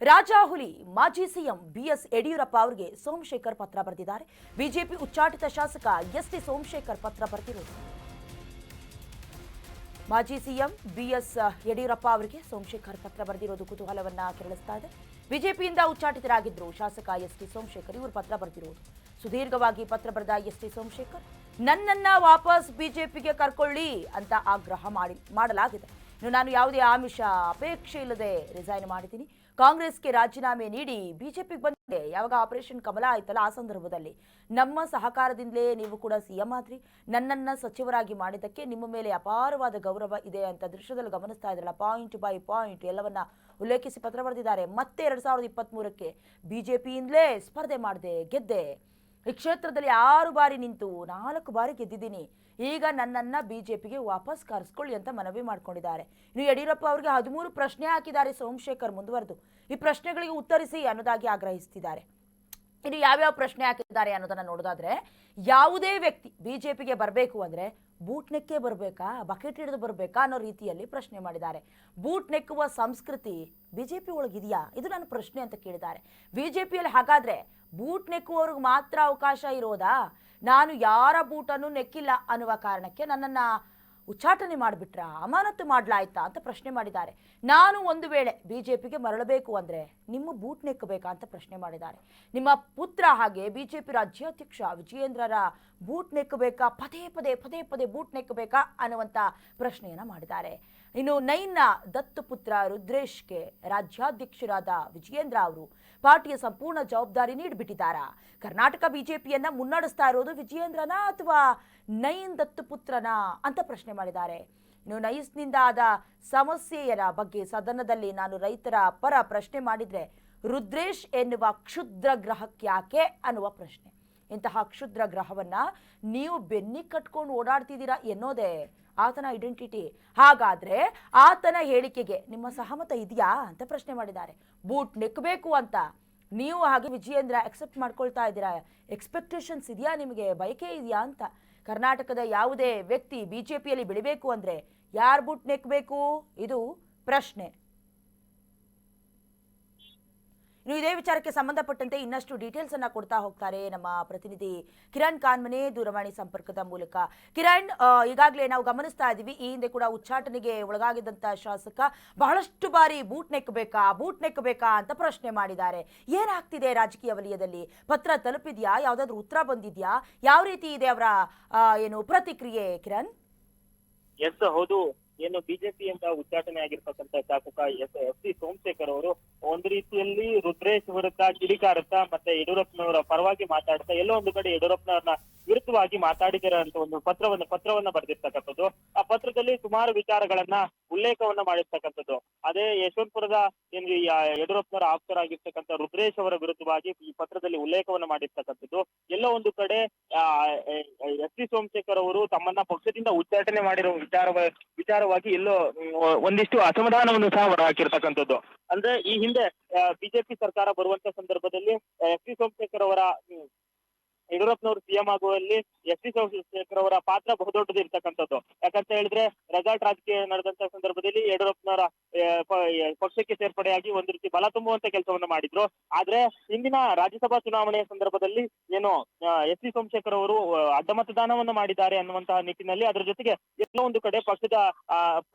ರಾಜಾಹುಲಿ ಮಾಜಿ CM BS Yediyurappa ಅವರಿಗೆ ಸೋಮಶೇಖರ್ ಪತ್ರ ಬರೆದಿದ್ದಾರೆ. ಬಿಜೆಪಿ ಉಚ್ಚಾಟಿತ ಶಾಸಕ ಎಸ್ಟಿ ಸೋಮಶೇಖರ್ ಪತ್ರ ಬರೆದಿರುವುದು. ಮಾಜಿ ಸಿಎಂ ಬಿಎಸ್ ಯಡಿಯೂರಪ್ಪ ಅವರಿಗೆ ಸೋಮಶೇಖರ್ ಪತ್ರ ಬರೆದಿರೋದು ಕುತೂಹಲವನ್ನ ಕೆರಳಿಸ್ತಾ ಇದೆ. ಬಿಜೆಪಿಯಿಂದ ಉಚ್ಚಾಟಿತರಾಗಿದ್ರು ಶಾಸಕ ಎಸ್ಟಿ ಸೋಮಶೇಖರ್ ಇವರು ಪತ್ರ ಬರೆದಿರುವುದು. ಸುದೀರ್ಘವಾಗಿ ಪತ್ರ ಬರೆದ ಎಸ್ಟಿ ಸೋಮಶೇಖರ್, ನನ್ನನ್ನ ವಾಪಸ್ ಬಿಜೆಪಿಗೆ ಕರ್ಕೊಳ್ಳಿ ಅಂತ ಆಗ್ರಹ ಮಾಡಲಾಗಿದೆ. ನಾನು ಯಾವುದೇ ಆಮಿಷ ಅಪೇಕ್ಷೆ ಇಲ್ಲದೆ ರಿಸೈನ್ ಮಾಡಿದ್ದೀನಿ. ಕಾಂಗ್ರೆಸ್ಗೆ ರಾಜೀನಾಮೆ ನೀಡಿ ಬಿಜೆಪಿಗೆ ಬಂದಿದೆ. ಯಾವಾಗ ಆಪರೇಷನ್ ಕಮಲ ಆಯ್ತಲ್ಲ ಆ ಸಂದರ್ಭದಲ್ಲಿ ನಮ್ಮ ಸಹಕಾರದಿಂದಲೇ ನೀವು ಕೂಡ ಸಿಎಂ ಆದ್ರಿ. ನನ್ನನ್ನ ಸಚಿವರಾಗಿ ಮಾಡಿದ್ದಕ್ಕೆ ನಿಮ್ಮ ಮೇಲೆ ಅಪಾರವಾದ ಗೌರವ ಇದೆ ಅಂತ ದೃಶ್ಯದಲ್ಲಿ ಗಮನಿಸ್ತಾ ಇದ್ರಲ್ಲ, ಪಾಯಿಂಟ್ ಬೈ ಪಾಯಿಂಟ್ ಎಲ್ಲವನ್ನ ಉಲ್ಲೇಖಿಸಿ ಪತ್ರ ಬರೆದಿದ್ದಾರೆ. ಮತ್ತೆ 2023ಕ್ಕೆ ಬಿಜೆಪಿಯಿಂದಲೇ ಸ್ಪರ್ಧೆ ಮಾಡಿದೆ, ಗೆದ್ದೆ. ಈ ಕ್ಷೇತ್ರದಲ್ಲಿ 6 ಬಾರಿ ನಿಂತು 4 ಬಾರಿ ಗೆದ್ದಿದ್ದೀನಿ. ಈಗ ನನ್ನನ್ನ ಬಿಜೆಪಿಗೆ ವಾಪಸ್ ಕರೆಸ್ಕೊಳ್ಳಿ ಅಂತ ಮನವಿ ಮಾಡ್ಕೊಂಡಿದ್ದಾರೆ. ಇನ್ನು ಯಡಿಯೂರಪ್ಪ ಅವರಿಗೆ 13 ಪ್ರಶ್ನೆ ಹಾಕಿದ್ದಾರೆ ಸೋಮಶೇಖರ್ ಮುಂದುವರೆದು. ಈ ಪ್ರಶ್ನೆಗಳಿಗೆ ಉತ್ತರಿಸಿ ಅನ್ನೋದಾಗಿ ಆಗ್ರಹಿಸುತ್ತಿದ್ದಾರೆ. ಇನ್ನು ಯಾವ್ಯಾವ ಪ್ರಶ್ನೆ ಹಾಕಿದ್ದಾರೆ ಅನ್ನೋದನ್ನ ನೋಡೋದಾದ್ರೆ, ಯಾವುದೇ ವ್ಯಕ್ತಿ ಬಿಜೆಪಿಗೆ ಬರಬೇಕು ಅಂದ್ರೆ ಬೂಟ್ ನೆಕ್ಕೆ ಬರಬೇಕಾ, ಬಕೆಟ್ ಹಿಡಿದು ಬರಬೇಕಾ ಅನ್ನೋ ರೀತಿಯಲ್ಲಿ ಪ್ರಶ್ನೆ ಮಾಡಿದ್ದಾರೆ. ಬೂಟ್ ನೆಕ್ಕುವ ಸಂಸ್ಕೃತಿ ಬಿಜೆಪಿ ಒಳಗಿದೆಯಾ, ಇದು ನನ್ನ ಪ್ರಶ್ನೆ ಅಂತ ಕೇಳಿದ್ದಾರೆ. ಬಿಜೆಪಿಯಲ್ಲಿ ಹಾಗಾದ್ರೆ ಬೂಟ್ ನೆಕ್ಕುವವ್ರಿಗೆ ಮಾತ್ರ ಅವಕಾಶ ಇರೋದಾ? ನಾನು ಯಾರ ಬೂಟನ್ನು ನೆಕ್ಕಿಲ್ಲ ಅನ್ನುವ ಕಾರಣಕ್ಕೆ ನನ್ನನ್ನ ಉಚ್ಚಾಟನೆ ಮಾಡಿಬಿಟ್ರ, ಅಮಾನತು ಮಾಡಲಾಯ್ತಾ ಅಂತ ಪ್ರಶ್ನೆ ಮಾಡಿದ್ದಾರೆ. ನಾನು ಒಂದು ವೇಳೆ ಬಿಜೆಪಿಗೆ ಮರಳಬೇಕು ಅಂದ್ರೆ ನಿಮ್ಮ ಬೂಟ್ ನೆಕ್ಕಬೇಕಾ ಅಂತ ಪ್ರಶ್ನೆ ಮಾಡಿದ್ದಾರೆ. ನಿಮ್ಮ ಪುತ್ರ ಹಾಗೆ ಬಿಜೆಪಿ ರಾಜ್ಯಾಧ್ಯಕ್ಷ ವಿಜಯೇಂದ್ರರ ಬೂಟ್ ನೆಕ್ಕಬೇಕಾ, ಪದೇ ಪದೇ ಬೂಟ್ ನೆಕ್ಕಬೇಕಾ ಅನ್ನುವಂಥ ಪ್ರಶ್ನೆಯನ್ನ ಮಾಡಿದ್ದಾರೆ. ಇನ್ನು ನೈನ್ನ ದತ್ತು ಪುತ್ರ ರುದ್ರೇಶ್ಗೆ ರಾಜ್ಯಾಧ್ಯಕ್ಷರಾದ ವಿಜಯೇಂದ್ರ ಅವರು ಪಾರ್ಟಿಯ ಸಂಪೂರ್ಣ ಜವಾಬ್ದಾರಿ ನೀಡಿಬಿಟ್ಟಿದ್ದಾರಾ? ಕರ್ನಾಟಕ ಬಿಜೆಪಿಯನ್ನ ಮುನ್ನಡೆಸ್ತಾ ಇರೋದು ವಿಜಯೇಂದ್ರನ ಅಥವಾ ನೈನ್ ದತ್ತುಪುತ್ರನ ಅಂತ ಪ್ರಶ್ನೆ ಮಾಡಿದ್ದಾರೆ. ಇನ್ನು ನೈಸ್ನಿಂದ ಆದ ಸಮಸ್ಯೆಯ ಬಗ್ಗೆ ಸದನದಲ್ಲಿ ನಾನು ರೈತರ ಪರ ಪ್ರಶ್ನೆ ಮಾಡಿದ್ರೆ ರುದ್ರೇಶ್ ಎನ್ನುವ ಕ್ಷುದ್ರ ಗ್ರಹಕ್ಕೆ ಯಾಕೆ ಅನ್ನುವ ಪ್ರಶ್ನೆ. ಇಂತಹ ಕ್ಷುದ್ರ ಗ್ರಹವನ್ನ ನೀವು ಬೆನ್ನಿ ಕಟ್ಕೊಂಡು ಓಡಾಡ್ತಿದ್ದೀರಾ ಎನ್ನೋದೇ ಆತನ ಐಡೆಂಟಿಟಿ. ಹಾಗಾದ್ರೆ ಆತನ ಹೇಳಿಕೆಗೆ ನಿಮ್ಮ ಸಹಮತ ಇದೆಯಾ ಅಂತ ಪ್ರಶ್ನೆ ಮಾಡಿದ್ದಾರೆ. ಬೂಟ್ ನೆಕ್ಕಬೇಕು ಅಂತ ನೀವು ಹಾಗೆ ವಿಜಯೇಂದ್ರ ಅಕ್ಸೆಪ್ಟ್ ಮಾಡ್ಕೊಳ್ತಾ ಇದ್ದೀರಾ? ಎಕ್ಸ್ಪೆಕ್ಟೇಷನ್ಸ್ ಇದೆಯಾ ನಿಮಗೆ, ಬಯಕೆ ಇದೆಯಾ ಅಂತ? ಕರ್ನಾಟಕದ ಯಾವುದೇ ವ್ಯಕ್ತಿ ಬಿಜೆಪಿಯಲ್ಲಿ ಬೆಳಿಬೇಕು ಅಂದ್ರೆ ಯಾರು ಬೂಟ್ ನೆಕ್ಕಬೇಕು, ಇದು ಪ್ರಶ್ನೆ. ಇನ್ನು ಇದೇ ವಿಚಾರಕ್ಕೆ ಸಂಬಂಧಪಟ್ಟಂತೆ ಇನ್ನಷ್ಟು ಡೀಟೇಲ್ಸ್ ಅನ್ನ ಕೊಡ್ತಾ ಹೋಗ್ತಾರೆ ನಮ್ಮ ಪ್ರತಿನಿಧಿ ಕಿರಣ್ ಕಾನ್ಮನೆ ದೂರವಾಣಿ ಸಂಪರ್ಕದ ಮೂಲಕ. ಕಿರಣ್, ಈಗಾಗಲೇ ನಾವು ಗಮನಿಸ್ತಾ ಇದ್ದೀವಿ, ಈ ಹಿಂದೆ ಕೂಡ ಉಚ್ಚಾಟನೆಗೆ ಒಳಗಾಗಿದ್ದಂತ ಶಾಸಕ ಬಹಳಷ್ಟು ಬಾರಿ ಬೂಟ್ ನೆಕ್ಕಬೇಕಾ ಅಂತ ಪ್ರಶ್ನೆ ಮಾಡಿದ್ದಾರೆ. ಏನಾಗ್ತಿದೆ ರಾಜಕೀಯ ವಲಯದಲ್ಲಿ? ಪತ್ರ ತಲುಪಿದ್ಯಾ? ಯಾವ್ದಾದ್ರು ಉತ್ತರ ಬಂದಿದ್ಯಾ? ಯಾವ ರೀತಿ ಇದೆ ಅವರ ಪ್ರತಿಕ್ರಿಯೆ ಕಿರಣ್? ಎಸ್, ಹೌದು. ಏನು ಬಿಜೆಪಿಯಿಂದ ಉಚ್ಚಾಟನೆ ಆಗಿರ್ತಕ್ಕಂಥ ಶಾಸಕ ಎಸ್ಟಿ ಸೋಮಶೇಖರ್ ಅವರು ಒಂದು ರೀತಿಯಲ್ಲಿ ರುದ್ರೇಶ್ ವಿರುದ್ಧ ಕಿಡಿಕಾರುತ್ತಾ ಮತ್ತೆ ಯಡಿಯೂರಪ್ಪನವರ ಪರವಾಗಿ ಮಾತಾಡ್ತಾ ಎಲ್ಲೋ ಒಂದು ಕಡೆ ಯಡಿಯೂರಪ್ಪನವ್ರನ್ನ ವಿರುದ್ಧವಾಗಿ ಮಾತಾಡಿದಿರ ಅಂತ ಒಂದು ಪತ್ರವನ್ನ ಬರೆದಿರ್ತಕ್ಕಂಥದ್ದು. ಆ ಪತ್ರದಲ್ಲಿ ಸುಮಾರು ವಿಚಾರಗಳನ್ನ ಉಲ್ಲೇಖವನ್ನ ಮಾಡಿರ್ತಕ್ಕಂಥದ್ದು. ಅದೇ ಯಶವಂತಪುರದ ಯಡಿಯೂರಪ್ಪನವರ ಆಪ್ತರಾಗಿರ್ತಕ್ಕಂಥ ರುದ್ರೇಶ್ ಅವರ ವಿರುದ್ಧವಾಗಿ ಈ ಪತ್ರದಲ್ಲಿ ಉಲ್ಲೇಖವನ್ನ ಮಾಡಿರ್ತಕ್ಕಂಥದ್ದು. ಎಲ್ಲೋ ಒಂದು ಕಡೆ ಎಸ್ಟಿ ಸೋಮಶೇಖರ್ ಅವರು ತಮ್ಮನ್ನ ಪಕ್ಷದಿಂದ ಉಚ್ಚಾಟನೆ ಮಾಡಿರೋ ವಿಚಾರವಾಗಿ ಎಲ್ಲೋ ಒಂದಿಷ್ಟು ಅಸಮಾಧಾನವನ್ನು ಸಹ ಹೊರಹಾಕಿರ್ತಕ್ಕಂಥದ್ದು. ಅಂದ್ರೆ ಈ ಹಿಂದೆ ಬಿಜೆಪಿ ಸರ್ಕಾರ ಬರುವಂತ ಸಂದರ್ಭದಲ್ಲಿ ಎಸ್ಟಿ ಸೋಮಶೇಖರ್ ಅವರ ಯಡಿಯೂರಪ್ಪನವರು ಸಿಎಂ ಆಗುವಲ್ಲಿ ಎಸ್ಟಿ ಸೋಮಶೇಖರ್ ಅವರ ಪಾತ್ರ ಬಹುದೊಡ್ಡದು ಇರ್ತಕ್ಕಂಥದ್ದು. ಯಾಕಂತ ಹೇಳಿದ್ರೆ ರೆಸಾರ್ಟ್ ರಾಜಕೀಯ ನಡೆದಂತ ಸಂದರ್ಭದಲ್ಲಿ ಯಡಿಯೂರಪ್ಪನವರ ಪಕ್ಷಕ್ಕೆ ಸೇರ್ಪಡೆಯಾಗಿ ಒಂದು ರೀತಿ ಬಲ ತುಂಬುವಂತ ಕೆಲಸವನ್ನ ಮಾಡಿದ್ರು. ಆದ್ರೆ ಇಂದಿನ ರಾಜ್ಯಸಭಾ ಚುನಾವಣೆಯ ಸಂದರ್ಭದಲ್ಲಿ ಏನು ಎಸ್ಟಿ ಸೋಮಶೇಖರ್ ಅವರು ಅಡ್ಡ ಮತದಾನವನ್ನ ಮಾಡಿದ್ದಾರೆ ಅನ್ನುವಂತಹ ನಿಟ್ಟಿನಲ್ಲಿ ಅದರ ಜೊತೆಗೆ ಎಲ್ಲೋ ಒಂದು ಕಡೆ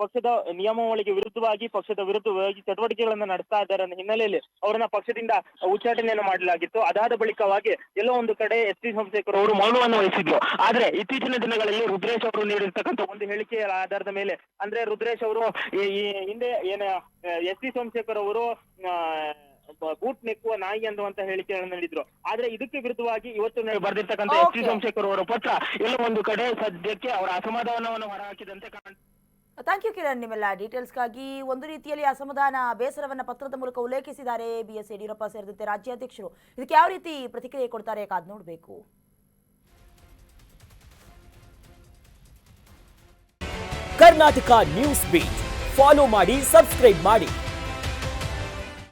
ಪಕ್ಷದ ನಿಯಮಾವಳಿಗೆ ವಿರುದ್ಧವಾಗಿ ಪಕ್ಷದ ವಿರುದ್ಧವಾಗಿ ಚಟುವಟಿಕೆಗಳನ್ನ ನಡೆಸ್ತಾ ಇದ್ದಾರೆ ಅನ್ನೋ ಹಿನ್ನೆಲೆಯಲ್ಲಿ ಅವರನ್ನ ಪಕ್ಷದಿಂದ ಉಚ್ಚಾಟನೆಯನ್ನು ಮಾಡಲಾಗಿತ್ತು. ಅದಾದ ಬಳಿಕವಾಗಿ ಎಲ್ಲೋ ಒಂದು ಕಡೆ ಎಸ್ಟಿ ಸೋಮಶೇಖರ್ ಅವರು ಮೌನವನ್ನು ವಹಿಸಿದ್ರು. ಆದ್ರೆ ಇತ್ತೀಚಿನ ದಿನಗಳಲ್ಲಿ ರುದ್ರೇಶ್ ಅವರು ನೀಡಿರ್ತಕ್ಕಂಥ ಒಂದು ಹೇಳಿಕೆಯ ಆಧಾರದ ಮೇಲೆ, ಅಂದ್ರೆ ರುದ್ರೇಶ್ ಅವರು ಈ ಹಿಂದೆ ಎಸ್ಟಿ ಸೋಮಶೇಖರ್ ಅವರು ಬೂಟ್ ನೆಕ್ಕುವ ನಾಯಿ ಅನ್ನುವಂತ ಹೇಳಿಕೆಗಳನ್ನು ನೀಡಿದ್ರು. ಆದ್ರೆ ಇದಕ್ಕೆ ವಿರುದ್ಧವಾಗಿ ಇವತ್ತು ಬರೆದಿರ್ತಕ್ಕಂಥ ಎಸ್ಟಿ ಸೋಮಶೇಖರ್ ಅವರ ಪತ್ರ ಎಲ್ಲೋ ಒಂದು ಕಡೆ ಸದ್ಯಕ್ಕೆ ಅವರ ಅಸಮಾಧಾನವನ್ನು ಹೊರಹಾಕಿದಂತೆ ಥ್ಯಾಂಕ್ ಯು ಕಿರಣ್, ನಿಮ್ಮೆಲ್ಲ ಡೀಟೇಲ್ಸ್ಗಾಗಿ. ಒಂದು ರೀತಿಯಲ್ಲಿ ಅಸಮಾಧಾನ, ಬೇಸರವನ್ನ ಪತ್ರದ ಮೂಲಕ ಉಲ್ಲೇಖಿಸಿದ್ದಾರೆ ಬಿಎಸ್ ಯಡಿಯೂರಪ್ಪ ಸೇರಿದಂತೆ ರಾಜ್ಯಾಧ್ಯಕ್ಷರು. ಇದಕ್ಕೆ ಯಾವ ರೀತಿ ಪ್ರತಿಕ್ರಿಯೆ ಕೊಡ್ತಾರೆ ಕಾದ್ ನೋಡಬೇಕು. ಕರ್ನಾಟಕ ನ್ಯೂಸ್ ಬೀಟ್ ಫಾಲೋ ಮಾಡಿ, ಸಬ್ಸ್ಕ್ರೈಬ್ ಮಾಡಿ.